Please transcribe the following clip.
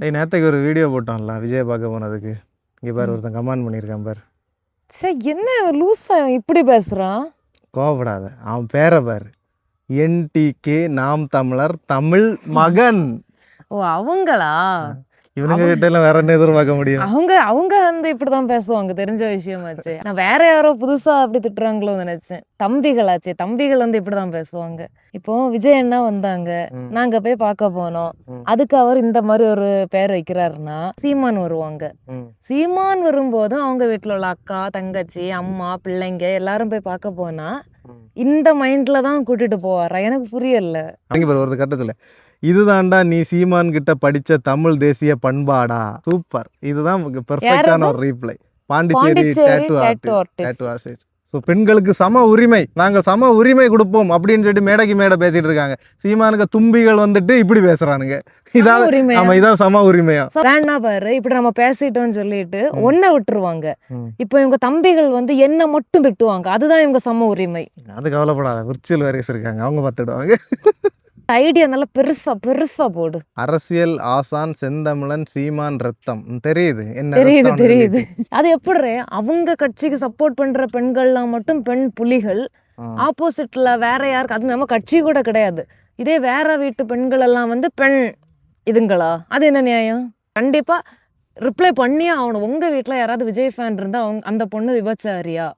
டேய் நேற்றுக்கு ஒரு வீடியோ போட்டோம்ல விஜய் பார்க்க போனதுக்கு. இங்கே பாரு ஒருத்தன் கமெண்ட் பண்ணியிருக்கான் பாரு. சே என்ன லூஸா இப்படி பேசுறான்? கோவப்படாத, அவன் பேரை பாரு. என்டிகே நாம் தமிழர் தமிழ் மகன். ஓ அவங்களா? இவனுங்க கிட்ட எல்லாம் வேற என்ன எதிர்பார்க்க முடியும்? அவங்க வந்து இப்படிதான் பேசுவாங்க, தெரிஞ்ச விஷயமாச்சு. நான் வேற யாரோ புதுசா அப்படி திட்டுறாங்களோ நினைச்சேன். தம்பிகளாச்சே, தம்பிகள் வந்து இப்படிதான் பேசுவாங்க. இப்போ விஜய் அண்ணா வந்தாங்க, நாங்க போய் பார்க்க போனோம். அதுக்கு அவர் இந்த மாதிரி ஒரு பேர் வைக்கிறாருன்னா சீமான் வருவாங்க. சீமான் வரும்போது அவங்க வீட்டுல உள்ள அக்கா, தங்கச்சி, அம்மா, பிள்ளைங்க எல்லாரும் போய் பார்க்க போனா இந்த மைண்ட்ல தான் கூட்டிட்டு போவாரா? எனக்கு புரியல. ஒரு கட்டத்துல இதுதான்டா நீ சீமான் கிட்ட படிச்ச தமிழ் தேசிய பண்பாடா? சூப்பர், இதுதான் பெர்ஃபெக்ட்டான ஒரு reply. Pondicherry tattoo artist. So பெண்களுக்கு சம உரிமை, நாங்கள் சம உரிமை கொடுப்போம் அப்படின்னு சொல்லிட்டு மேடைக்கு மேடை பேசிட்டு இருக்காங்க. சீமானுக்கு தும்பிகள் வந்துட்டு இப்படி பேசுறானுங்க. இதான் சம உரிமையா? வேணா பாரு, இப்படி நம்ம பேசிட்டோம்னு சொல்லிட்டு ஒன்ன விட்டுருவாங்க. இப்போ இவங்க தம்பிகள் வந்து என்ன மட்டும் திட்டுவாங்க, அதுதான் இவங்க சம உரிமை. அது கவலைப்படாத, விர்ச்சுவல் வேரியஸ் இருக்காங்க, அவங்க பார்த்துடுவாங்க. ஐடியா நல்லா பெருசா பெருசா போடு. அரசியல் ஆசான் செந்தமிழன் சீமான் ரத்தம் தெரியுது, என்ன தெரியுது. அது எப்படி அவங்க கட்சிக்கு சப்போர்ட் பண்ற பெண்கள்லாம் மட்டும் பெண் புலிகள், ஆப்போசிட்ல வேற யாருக்கு, அது நம்ம கட்சி கூட கிடையாது, இதே வேற வீட்டு பெண்கள் எல்லாம் வந்து பெண் இதுங்களா? அது என்ன நியாயம்? கண்டிப்பா ரிப்ளை பண்ணியே ஆகணும். உங்க வீட்டுல யாராவது விஜய் ஃபேன் இருந்தா அந்த பொண்ணு விபச்சாரியா?